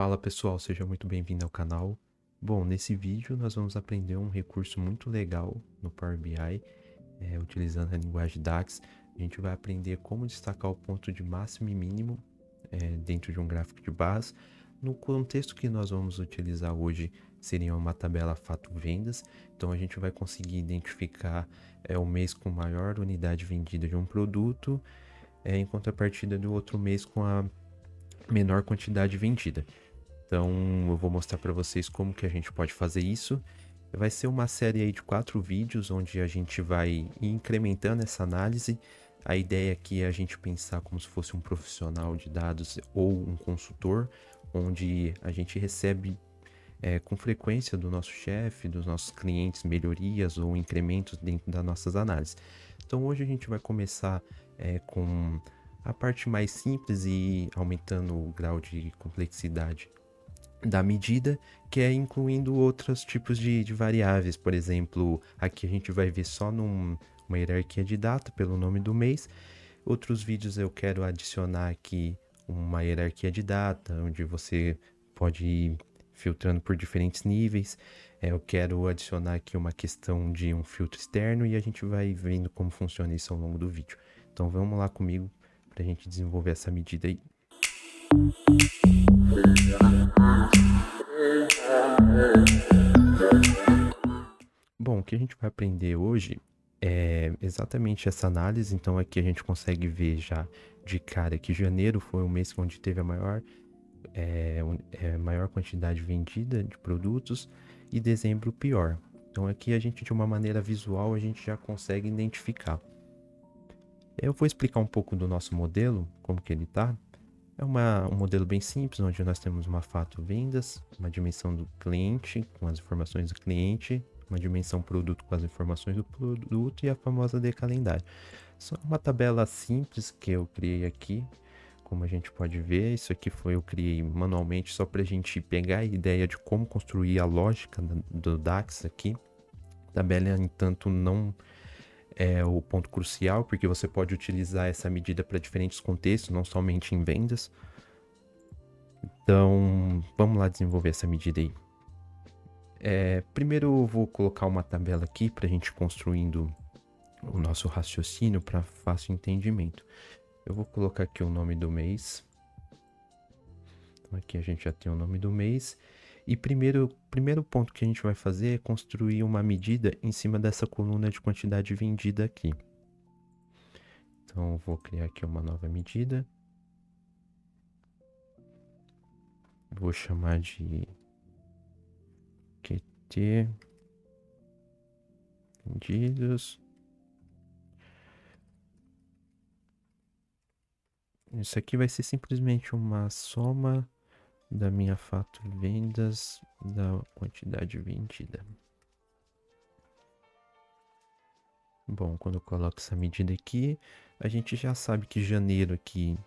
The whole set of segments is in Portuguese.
Fala pessoal, seja muito bem-vindo ao canal. Bom, nesse vídeo nós vamos aprender um recurso muito legal no Power BI, utilizando a linguagem DAX. A gente vai aprender como destacar o ponto de máximo e mínimo dentro de um gráfico de barras. No contexto que nós vamos utilizar hoje, seria uma tabela fato-vendas. Então a gente vai conseguir identificar o mês com maior unidade vendida de um produto, em contrapartida do outro mês com a menor quantidade vendida. Então eu vou mostrar para vocês como que a gente pode fazer isso. Vai ser uma série aí de 4 vídeos onde a gente vai ir incrementando essa análise. A ideia aqui é a gente pensar como se fosse um profissional de dados ou um consultor, onde a gente recebe com frequência do nosso chefe, dos nossos clientes, melhorias ou incrementos dentro das nossas análises. Então hoje a gente vai começar com a parte mais simples e aumentando o grau de complexidade da medida, que é incluindo outros tipos de variáveis. Por exemplo, aqui a gente vai ver só uma hierarquia de data pelo nome do mês. Outros vídeos eu quero adicionar aqui uma hierarquia de data, onde você pode ir filtrando por diferentes níveis. Eu quero adicionar aqui uma questão de um filtro externo e a gente vai vendo como funciona isso ao longo do vídeo. Então vamos lá comigo para a gente desenvolver essa medida aí. Bom, o que a gente vai aprender hoje é exatamente essa análise. Então aqui a gente consegue ver já de cara que janeiro foi o mês onde teve a maior quantidade vendida de produtos e dezembro pior. Então aqui a gente, de uma maneira visual, a gente já consegue identificar. Eu vou explicar um pouco do nosso modelo, como que ele tá. É um modelo bem simples, onde nós temos uma fato vendas, uma dimensão do cliente com as informações do cliente, uma dimensão produto com as informações do produto e a famosa de calendário. Só uma tabela simples que eu criei aqui, como a gente pode ver. Isso aqui eu criei manualmente só para a gente pegar a ideia de como construir a lógica do DAX aqui. A tabela, entanto, não é o ponto crucial, porque você pode utilizar essa medida para diferentes contextos, não somente em vendas. Então, vamos lá desenvolver essa medida aí. Primeiro eu vou colocar uma tabela aqui para a gente construindo o nosso raciocínio para fácil entendimento. Eu vou colocar aqui o nome do mês. Então aqui a gente já tem o nome do mês. E primeiro ponto que a gente vai fazer é construir uma medida em cima dessa coluna de quantidade vendida aqui. Então eu vou criar aqui uma nova medida. Vou chamar de QT vendidos. Isso aqui vai ser simplesmente uma soma da minha fato vendas da quantidade vendida. Bom, quando eu coloco essa medida aqui, a gente já sabe que janeiro aqui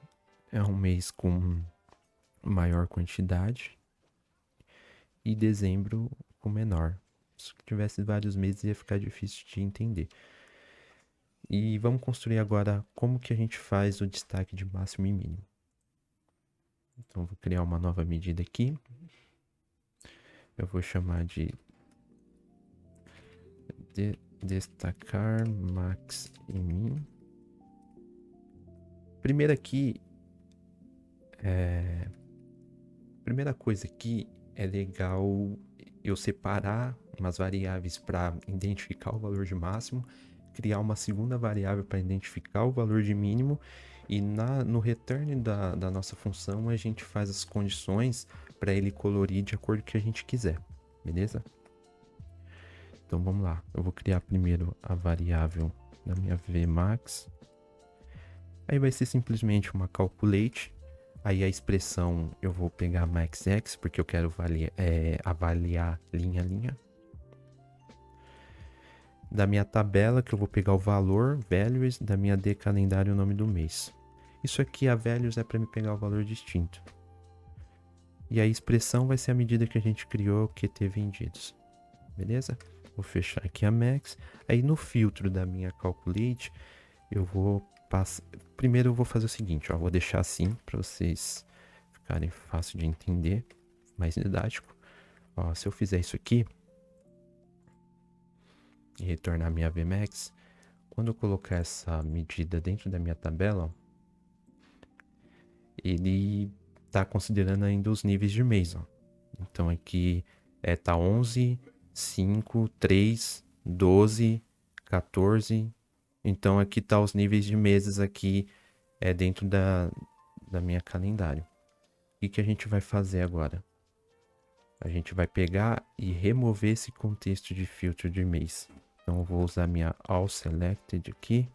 é um mês com maior quantidade e dezembro com menor. Se tivesse vários meses ia ficar difícil de entender. E vamos construir agora como que a gente faz o destaque de máximo e mínimo. Então vou criar uma nova medida aqui. Eu vou chamar de destacar max e min. Primeiro aqui, primeira coisa aqui é legal eu separar umas variáveis para identificar o valor de máximo, criar uma segunda variável para identificar o valor de mínimo e no return da nossa função a gente faz as condições para ele colorir de acordo com o que a gente quiser, beleza? Então vamos lá, eu vou criar primeiro a variável da minha Vmax. Aí vai ser simplesmente uma calculate. Aí a expressão eu vou pegar maxx, porque eu quero avaliar linha a linha. Da minha tabela, que eu vou pegar o valor, values, da minha de calendário, o nome do mês. Isso aqui, a values, é para me pegar o valor distinto. E a expressão vai ser a medida que a gente criou, QT vendidos. Beleza? Vou fechar aqui a max. Aí no filtro da minha calculate, eu vou passar. Primeiro eu vou fazer o seguinte, ó, vou deixar assim para vocês ficarem fácil de entender. mais didático. Ó, se eu fizer isso aqui e retornar minha Vmax, quando eu colocar essa medida dentro da minha tabela, ó, ele tá considerando ainda os níveis de mês, ó. Então aqui tá 11, 5, 3, 12, 14. Então aqui tá os níveis de meses aqui dentro da minha calendário. O que a gente vai fazer agora? A gente vai pegar e remover esse contexto de filtro de mês. Então eu vou usar minha All Selected aqui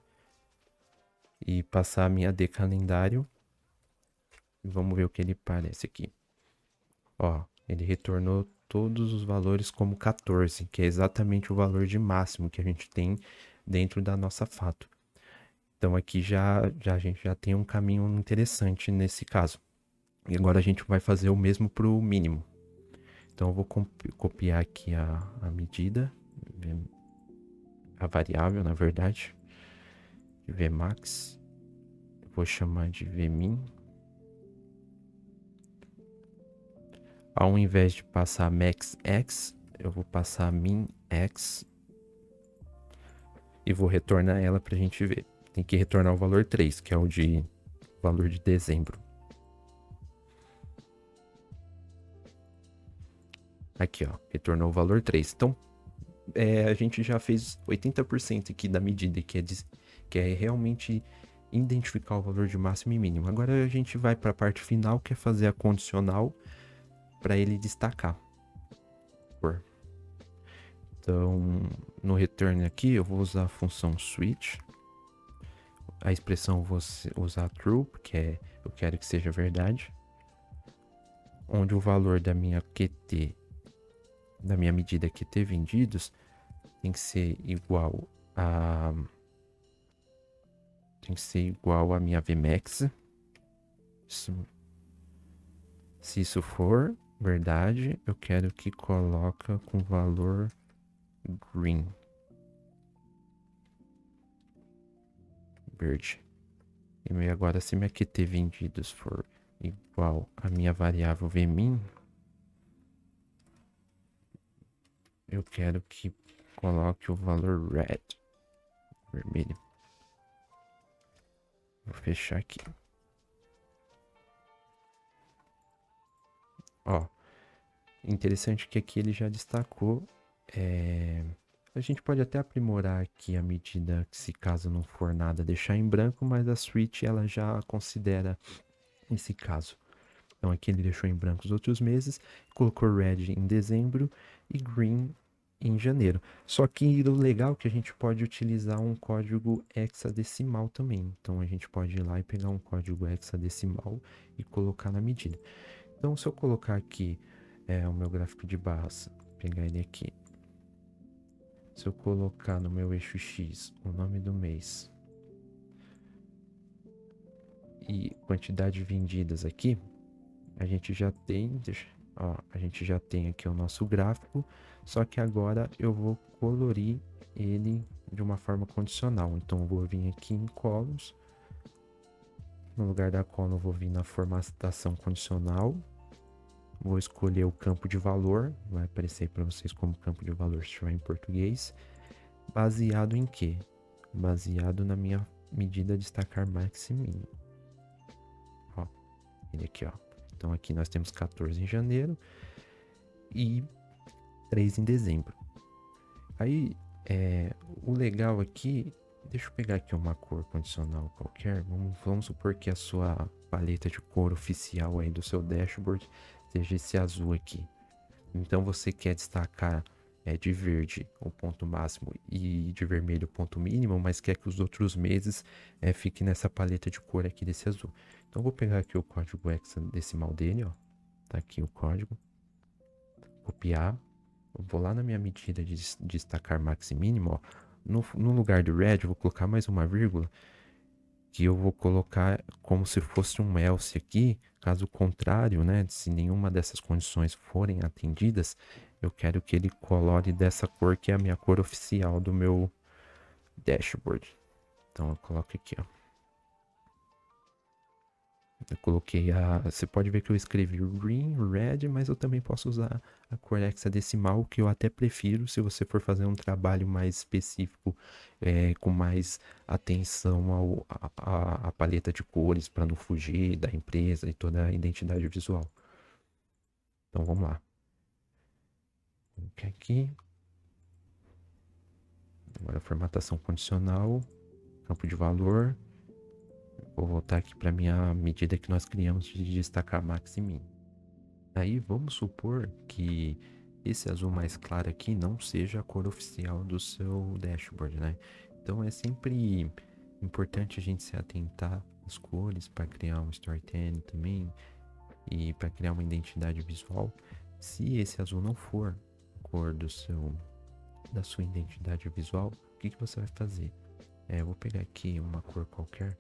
e passar a minha AD calendário. Vamos ver o que ele parece aqui. Ó, ele retornou todos os valores como 14, que é exatamente o valor de máximo que a gente tem dentro da nossa fato. Então aqui a gente já tem um caminho interessante nesse caso. E agora a gente vai fazer o mesmo para o mínimo. Então eu vou copiar aqui a medida, a variável, na verdade, de Vmax. Eu vou chamar de Vmin. Ao invés de passar maxx, eu vou passar minx e vou retornar ela para a gente ver. Tem que retornar o valor 3, que é o valor de dezembro. Aqui, ó, retornou o valor 3. Então, a gente já fez 80% aqui da medida, que é realmente identificar o valor de máximo e mínimo. Agora a gente vai para a parte final, que é fazer a condicional para ele destacar. Então, no return aqui, eu vou usar a função switch. A expressão eu vou usar true, porque eu quero que seja verdade. Onde o valor da minha QT, da minha medida QT vendidos, tem que ser igual a minha Vmax. Se isso for verdade, eu quero que coloque com valor green. Verde. E agora, se minha QT vendidos for igual a minha variável Vmin, eu quero que coloque o valor red, vermelho. Vou fechar aqui. Ó, interessante que aqui ele já destacou. A gente pode até aprimorar aqui a medida, se caso não for nada, deixar em branco, mas a switch ela já considera esse caso. Então aqui ele deixou em branco os outros meses, colocou red em dezembro e green em janeiro. Só que o legal é que a gente pode utilizar um código hexadecimal também. Então a gente pode ir lá e pegar um código hexadecimal e colocar na medida. Então se eu colocar aqui o meu gráfico de barras, pegar ele aqui. Se eu colocar no meu eixo X o nome do mês e quantidade vendidas aqui, a gente já tem, a gente já tem aqui o nosso gráfico, só que agora eu vou colorir ele de uma forma condicional. Então eu vou vir aqui em columns, no lugar da column eu vou vir na formatação condicional, vou escolher o campo de valor, vai aparecer para vocês como campo de valor se estiver em português, baseado em quê? Baseado na minha medida destacar max e mínimo. Ó, ele aqui, ó. Então aqui nós temos 14 em janeiro e 3 em dezembro. Aí, o legal aqui, deixa eu pegar aqui uma cor condicional qualquer. Vamos supor que a sua paleta de cor oficial aí do seu dashboard seja esse azul aqui. Então você quer destacar de verde o ponto máximo e de vermelho o ponto mínimo, mas quer que os outros meses fiquem nessa paleta de cor aqui desse azul. Então eu vou pegar aqui o código hexadecimal dele, ó. Tá aqui o código. Copiar. Eu vou lá na minha medida de destacar max e mínimo, ó. No lugar do red, eu vou colocar mais uma vírgula, que eu vou colocar como se fosse um else aqui. Caso contrário, né, se nenhuma dessas condições forem atendidas, eu quero que ele colore dessa cor que é a minha cor oficial do meu dashboard. Então eu coloco aqui, ó. Eu coloquei você pode ver que eu escrevi green, red, mas eu também posso usar a cor hexadecimal, que eu até prefiro se você for fazer um trabalho mais específico, com mais atenção à paleta de cores, para não fugir da empresa e toda a identidade visual. Então vamos lá. Vou colocar aqui. Agora formatação condicional, campo de valor. Vou voltar aqui para minha medida que nós criamos de destacar max e min. Aí vamos supor que esse azul mais claro aqui não seja a cor oficial do seu dashboard, né? Então é sempre importante a gente se atentar às cores para criar um storytelling também e para criar uma identidade visual. Se esse azul não for a cor da sua identidade visual, o que você vai fazer? Eu vou pegar aqui uma cor qualquer.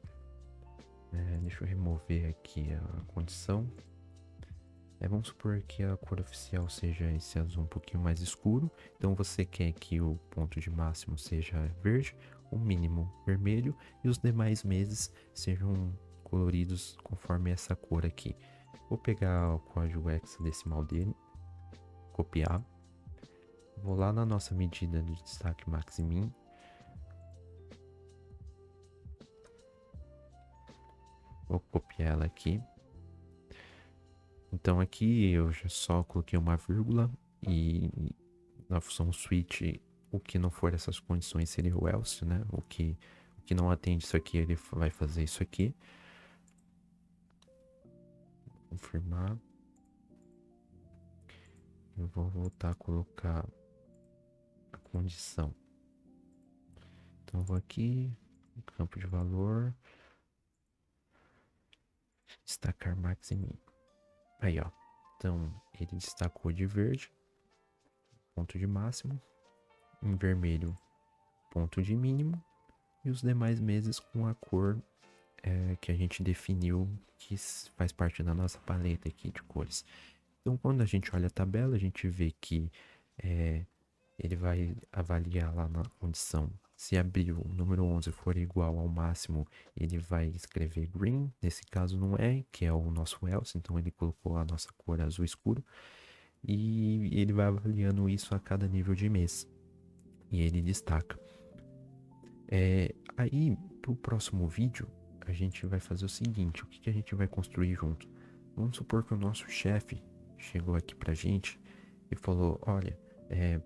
Deixa eu remover aqui a condição. Vamos supor que a cor oficial seja esse azul um pouquinho mais escuro. Então você quer que o ponto de máximo seja verde, o mínimo vermelho e os demais meses sejam coloridos conforme essa cor aqui. Vou pegar o código hexadecimal dele, copiar. Vou lá na nossa medida de destaque max e min. Vou copiar ela aqui. Então aqui eu já só coloquei uma vírgula e na função switch, o que não for essas condições seria o else, né? O que não atende isso aqui, ele vai fazer isso aqui. Confirmar. Eu vou voltar a colocar a condição. Então eu vou aqui, campo de valor, destacar max e min. Aí, ó. Então ele destacou de verde, ponto de máximo, em vermelho, ponto de mínimo, e os demais meses com a cor que a gente definiu, que faz parte da nossa paleta aqui de cores. Então, quando a gente olha a tabela, a gente vê que ele vai avaliar lá na condição. Se abrir o número 11 for igual ao máximo, ele vai escrever green. Nesse caso não é, que é o nosso else, então ele colocou a nossa cor azul escuro. E ele vai avaliando isso a cada nível de mês. E ele destaca. Aí, para o próximo vídeo, a gente vai fazer o seguinte: o que a gente vai construir junto? Vamos supor que o nosso chefe chegou aqui pra gente e falou: olha,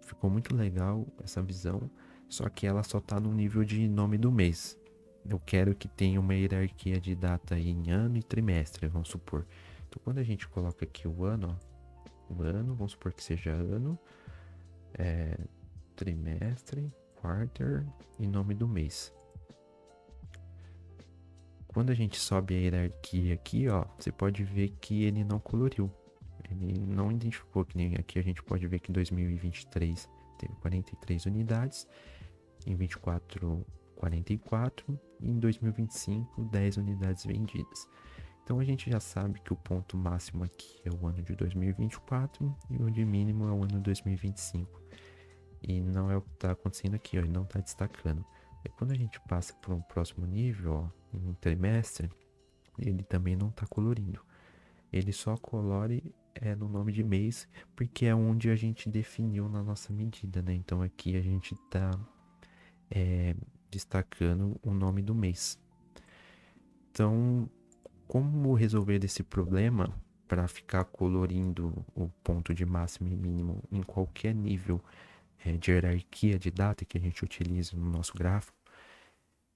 ficou muito legal essa visão, só que ela só tá no nível de nome do mês. Eu quero que tenha uma hierarquia de data em ano e trimestre, vamos supor. Então, quando a gente coloca aqui o ano, vamos supor que seja ano, trimestre, quarter e nome do mês. Quando a gente sobe a hierarquia aqui, ó, você pode ver que ele não coloriu. Ele não identificou, que nem aqui a gente pode ver que em 2023 teve 43 unidades, em 24, 44 e em 2025, 10 unidades vendidas. Então a gente já sabe que o ponto máximo aqui é o ano de 2024 e o de mínimo é o ano de 2025. E não é o que está acontecendo aqui, ó, ele não está destacando. E quando a gente passa para um próximo nível, ó, em um trimestre, ele também não está colorindo. Ele só colore no nome de mês, porque é onde a gente definiu na nossa medida, né? Então aqui a gente está destacando o nome do mês. Então, como resolver esse problema para ficar colorindo o ponto de máximo e mínimo em qualquer nível de hierarquia de data que a gente utiliza no nosso gráfico?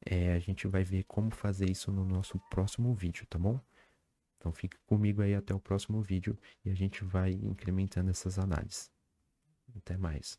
A gente vai ver como fazer isso no nosso próximo vídeo, tá bom? Então fica comigo aí até o próximo vídeo e a gente vai incrementando essas análises. Até mais.